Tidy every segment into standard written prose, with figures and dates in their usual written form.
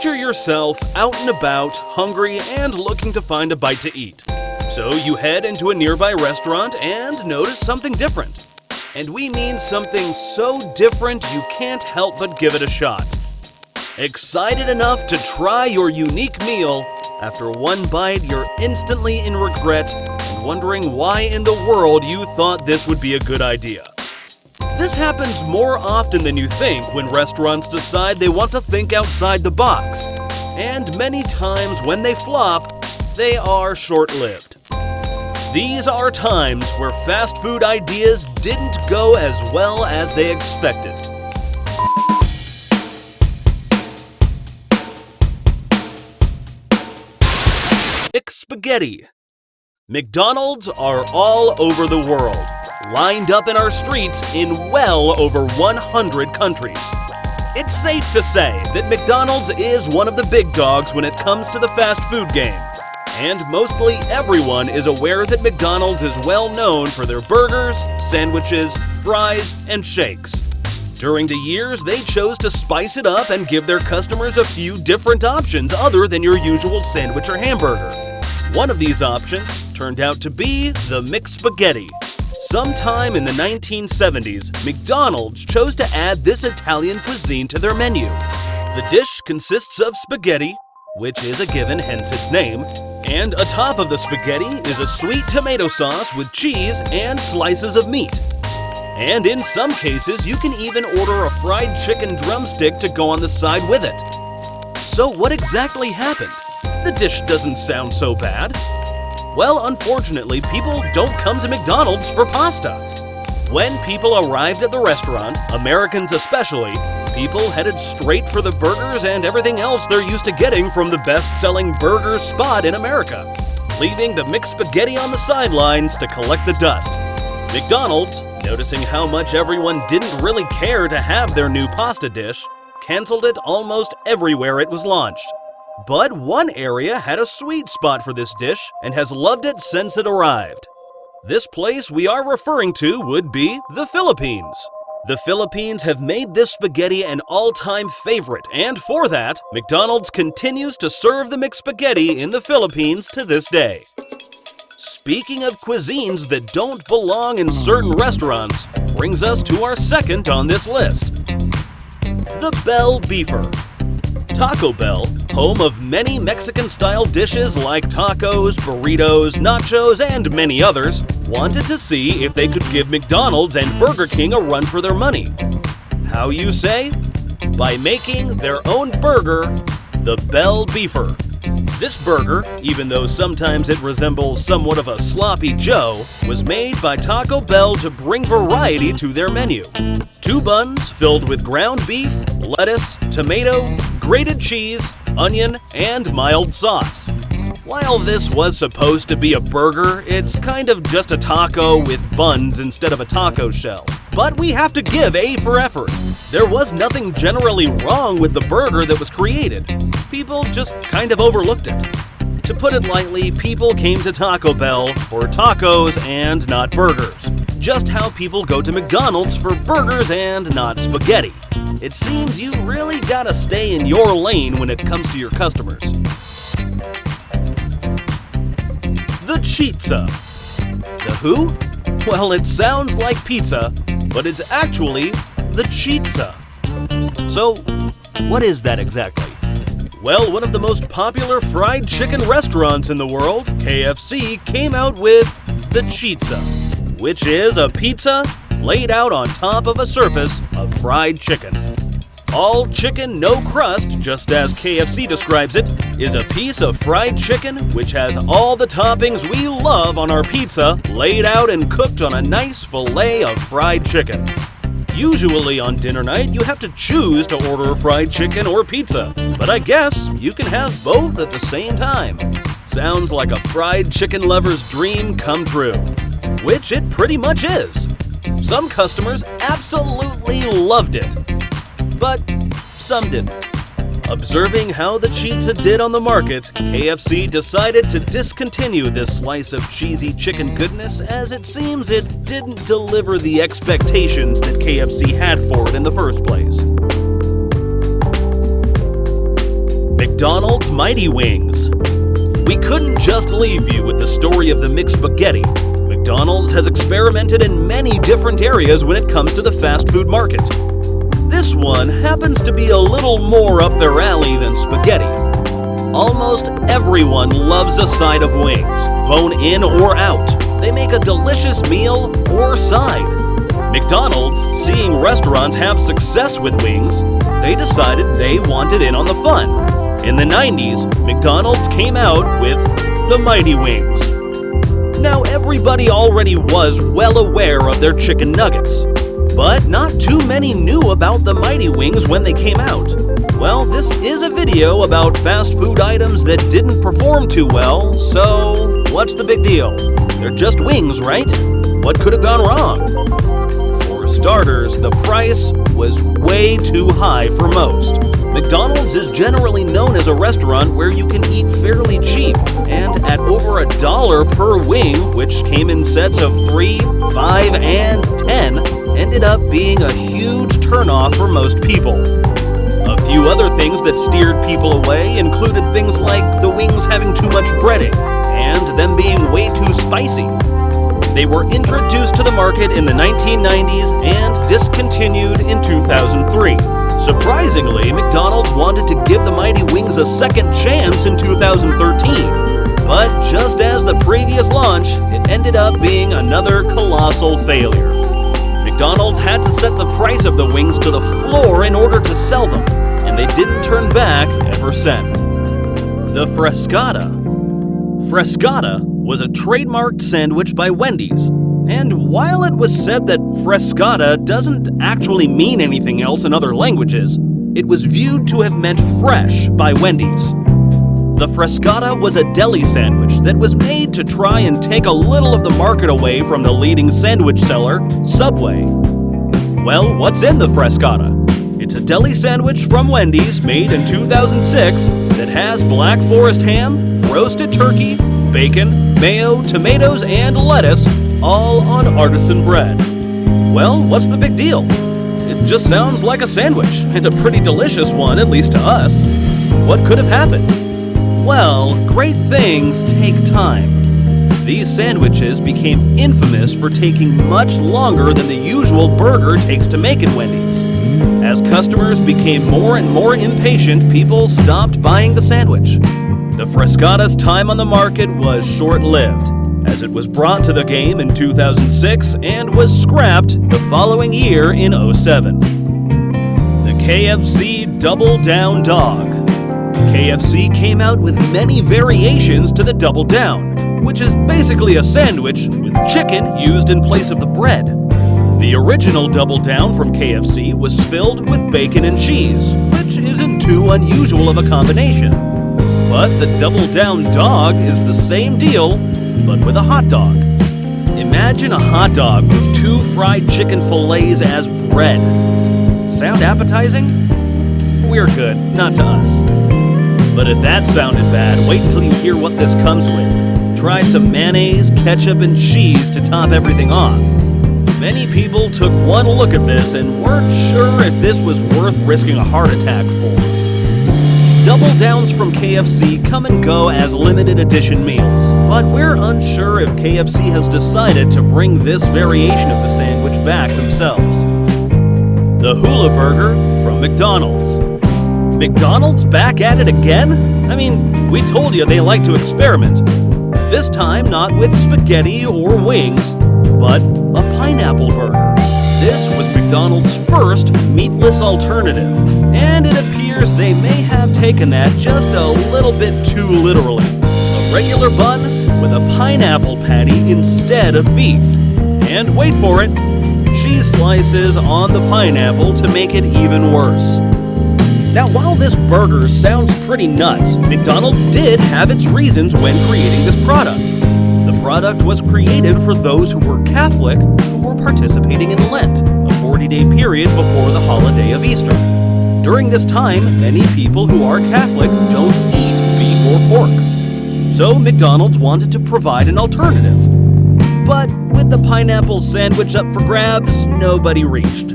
Picture yourself out and about, hungry and looking to find a bite to eat. So you head into a nearby restaurant and notice something different. And we mean something so different you can't help but give it a shot. Excited enough to try your unique meal, after one bite you're instantly in regret and wondering why in the world you thought this would be a good idea. This happens more often than you think when restaurants decide they want to think outside the box. And many times when they flop, they are short-lived. These are times where fast food ideas didn't go as well as they expected. Spaghetti. McDonald's are all over the world, lined up in our streets in well over 100 countries. It's safe to say that McDonald's is one of the big dogs when it comes to the fast food game. And mostly everyone is aware that McDonald's is well known for their burgers, sandwiches, fries, and shakes. During the years, they chose to spice it up and give their customers a few different options other than your usual sandwich or hamburger. One of these options turned out to be the McSpaghetti. Sometime in the 1970s, McDonald's chose to add this Italian cuisine to their menu. The dish consists of spaghetti, which is a given, hence its name, and atop of the spaghetti is a sweet tomato sauce with cheese and slices of meat. And in some cases, you can even order a fried chicken drumstick to go on the side with it. So what exactly happened? The dish doesn't sound so bad. Well, unfortunately, people don't come to McDonald's for pasta. When people arrived at the restaurant, Americans especially, people headed straight for the burgers and everything else they're used to getting from the best-selling burger spot in America, leaving the McSpaghetti on the sidelines to collect the dust. McDonald's, noticing how much everyone didn't really care to have their new pasta dish, canceled it almost everywhere it was launched. But one area had a sweet spot for this dish and has loved it since it arrived. This place we are referring to would be the Philippines. The Philippines have made this spaghetti an all-time favorite, and for that, McDonald's continues to serve the McSpaghetti in the Philippines to this day. Speaking of cuisines that don't belong in certain restaurants, brings us to our second on this list. The Belle Beefer. Taco Bell, home of many Mexican-style dishes like tacos, burritos, nachos, and many others, wanted to see if they could give McDonald's and Burger King a run for their money. How you say? By making their own burger, the Belle Beefer. This burger, even though sometimes it resembles somewhat of a sloppy Joe, was made by Taco Bell to bring variety to their menu. 2 buns filled with ground beef, lettuce, tomato, grated cheese, onion, and mild sauce. While this was supposed to be a burger, it's kind of just a taco with buns instead of a taco shell. But we have to give A for effort. There was nothing generally wrong with the burger that was created. People just kind of overlooked it. To put it lightly, people came to Taco Bell for tacos and not burgers. Just how people go to McDonald's for burgers and not spaghetti. It seems you really gotta stay in your lane when it comes to your customers. The Chizza. The who? Well, it sounds like pizza, but it's actually the Chizza. So, what is that exactly? Well, one of the most popular fried chicken restaurants in the world, KFC, came out with the Chizza, which is a pizza laid out on top of a surface of fried chicken. All chicken, no crust, just as KFC describes it, is a piece of fried chicken which has all the toppings we love on our pizza laid out and cooked on a nice fillet of fried chicken. Usually on dinner night, you have to choose to order fried chicken or pizza, but I guess you can have both at the same time. Sounds like a fried chicken lover's dream come true, which it pretty much is. Some customers absolutely loved it, but some didn't. Observing how the Chizza did on the market, KFC decided to discontinue this slice of cheesy chicken goodness as it seems it didn't deliver the expectations that KFC had for it in the first place. McDonald's Mighty Wings. We couldn't just leave you with the story of the mixed spaghetti. McDonald's has experimented in many different areas when it comes to the fast food market. This one happens to be a little more up their alley than spaghetti. Almost everyone loves a side of wings, bone in or out. They make a delicious meal or side. McDonald's, seeing restaurants have success with wings, they decided they wanted in on the fun. In the 90s, McDonald's came out with the Mighty Wings. Now, everybody already was well aware of their chicken nuggets, but not too many knew about the Mighty Wings when they came out. Well, this is a video about fast food items that didn't perform too well, so what's the big deal? They're just wings, right? What could have gone wrong? For starters, the price was way too high for most. McDonald's is generally known as a restaurant where you can eat fairly cheap, and at over $1 per wing, which came in sets of 3, 5, and 10, ended up being a huge turnoff for most people. A few other things that steered people away included things like the wings having too much breading, and them being way too spicy. They were introduced to the market in the 1990s and discontinued in 2003. Surprisingly, McDonald's wanted to give the Mighty Wings a second chance in 2013. But just as the previous launch, it ended up being another colossal failure. McDonald's had to set the price of the wings to the floor in order to sell them, and they didn't turn back ever since. The Frescata. Frescata was a trademarked sandwich by Wendy's. And while it was said that Frescata doesn't actually mean anything else in other languages, it was viewed to have meant fresh by Wendy's. The Frescata was a deli sandwich that was made to try and take a little of the market away from the leading sandwich seller, Subway. Well, what's in the Frescata? It's a deli sandwich from Wendy's made in 2006 that has Black Forest ham, roasted turkey, bacon, mayo, tomatoes, and lettuce, all on artisan bread. Well, what's the big deal? It just sounds like a sandwich, and a pretty delicious one, at least to us. What could have happened? Well, great things take time. These sandwiches became infamous for taking much longer than the usual burger takes to make at Wendy's. As customers became more and more impatient, people stopped buying the sandwich. The Frescata's time on the market was short-lived, as it was brought to the game in 2006 and was scrapped the following year in 2007. The KFC Double Down Dog. KFC came out with many variations to the Double Down, which is basically a sandwich with chicken used in place of the bread. The original Double Down from KFC was filled with bacon and cheese, which isn't too unusual of a combination. But the Double Down Dog is the same deal, but with a hot dog. Imagine a hot dog with 2 fried chicken fillets as bread. Sound appetizing? We're good, not to us. But if that sounded bad, wait until you hear what this comes with. Try some mayonnaise, ketchup, and cheese to top everything off. Many people took one look at this and weren't sure if this was worth risking a heart attack for. Double Downs from KFC come and go as limited edition meals, but we're unsure if KFC has decided to bring this variation of the sandwich back themselves. The Hula Burger from McDonald's. McDonald's back at it again? I mean, we told you they like to experiment. This time not with spaghetti or wings, but a pineapple burger. This was McDonald's first meatless alternative, and it appears they may have taken that just a little bit too literally. A regular bun with a pineapple patty instead of beef. And wait for it, cheese slices on the pineapple to make it even worse. Now, while this burger sounds pretty nuts, McDonald's did have its reasons when creating this product. The product was created for those who were Catholic who were participating in Lent, a 40-day period before the holiday of Easter. During this time, many people who are Catholic don't eat beef or pork. So McDonald's wanted to provide an alternative. But with the pineapple sandwich up for grabs, nobody reached.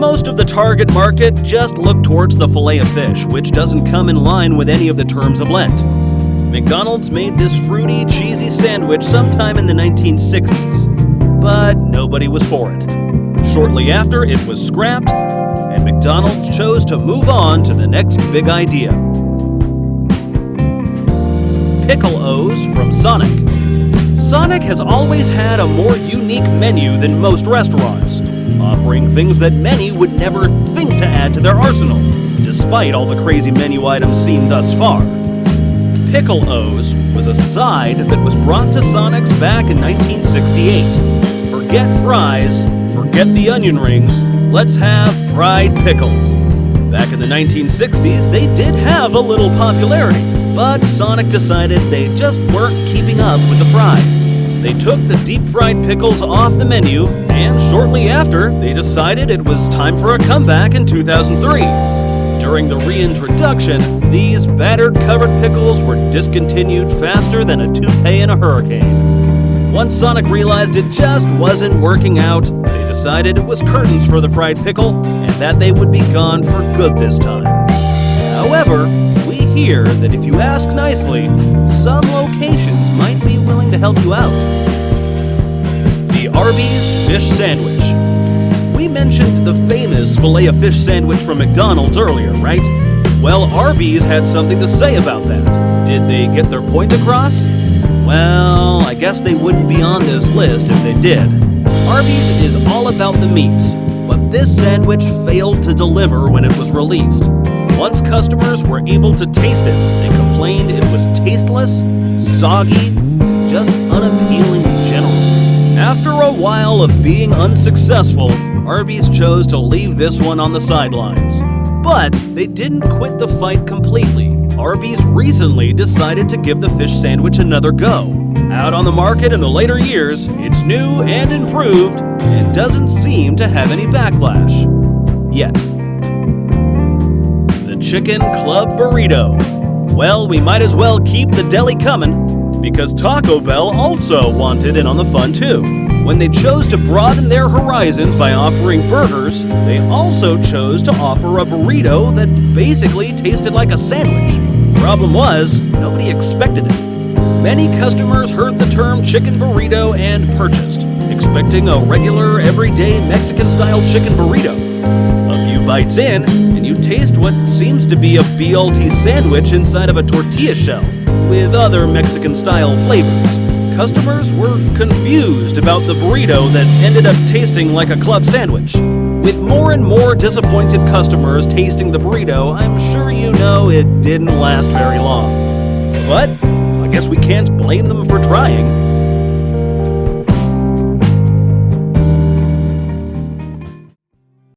Most of the target market just looked towards the fillet of fish, which doesn't come in line with any of the terms of Lent. McDonald's made this fruity, cheesy sandwich sometime in the 1960s, but nobody was for it. Shortly after, it was scrapped, and McDonald's chose to move on to the next big idea. Pickle Os from Sonic. Sonic has always had a more unique menu than most restaurants, offering things that many would never think to add to their arsenal, despite all the crazy menu items seen thus far. Pickle Os was a side that was brought to Sonic's back in 1968. Forget fries, forget the onion rings, let's have fried pickles. Back in the 1960s, they did have a little popularity, but Sonic decided they just weren't keeping up with the fries. They took the deep-fried pickles off the menu, and shortly after, they decided it was time for a comeback in 2003. During the reintroduction, these battered covered pickles were discontinued faster than a toupee in a hurricane. Once Sonic realized it just wasn't working out, they decided it was curtains for the fried pickle, and that they would be gone for good this time. However, we hear that if you ask nicely, some locations might be willing to help you out. The Arbys Fish Sandwich. We mentioned the famous Filet-O-Fish sandwich from McDonald's earlier, right? Well, Arbys had something to say about that. Did they get their point across? Well, I guess they wouldn't be on this list if they did. Arbys is all about the meats, but this sandwich failed to deliver when it was released. Once customers were able to taste it, they complained it was tasteless, soggy, just unappealing in general. After a while of being unsuccessful, Arbys chose to leave this one on the sidelines. But they didn't quit the fight completely. Arbys recently decided to give the fish sandwich another go. Out on the market in the later years, it's new and improved and doesn't seem to have any backlash. Yet. Chicken Club Burrito. Well, we might as well keep the deli coming, because Taco Bell also wanted in on the fun too. When they chose to broaden their horizons by offering burgers, they also chose to offer a burrito that basically tasted like a sandwich. Problem was, nobody expected it. Many customers heard the term chicken burrito and purchased, expecting a regular, everyday Mexican-style chicken burrito. A few bites in, and you taste what seems to be a BLT sandwich inside of a tortilla shell, with other Mexican-style flavors. Customers were confused about the burrito that ended up tasting like a club sandwich. With more and more disappointed customers tasting the burrito, I'm sure you know it didn't last very long. But I guess we can't blame them for trying.